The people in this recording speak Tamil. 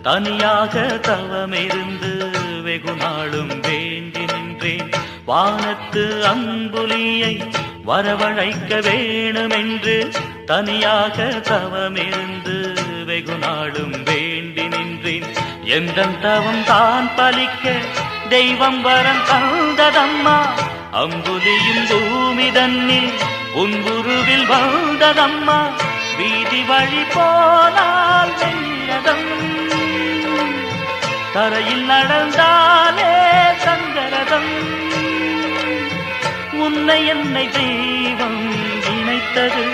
தனியாக தவமிருந்து வெகு நாளும் வேண்டி நின்றேன். வானத்து அம்புலியை வரவழைக்க வேணுமென்று தனியாக தவமிருந்து வெகு நாளும் வேண்டி நின்றேன். எந்த தவம் தான் பலிக்க தெய்வம் வரம் தந்ததம்மா. அம்புலியும் பூமி தன்னில் உன் குருவில் வந்ததம்மா. வீதி வழி போனால் வெள்ளதம், தரையில் நடந்தாலே சங்கரதம். உன்னை என்னை தெய்வம் இணைத்தது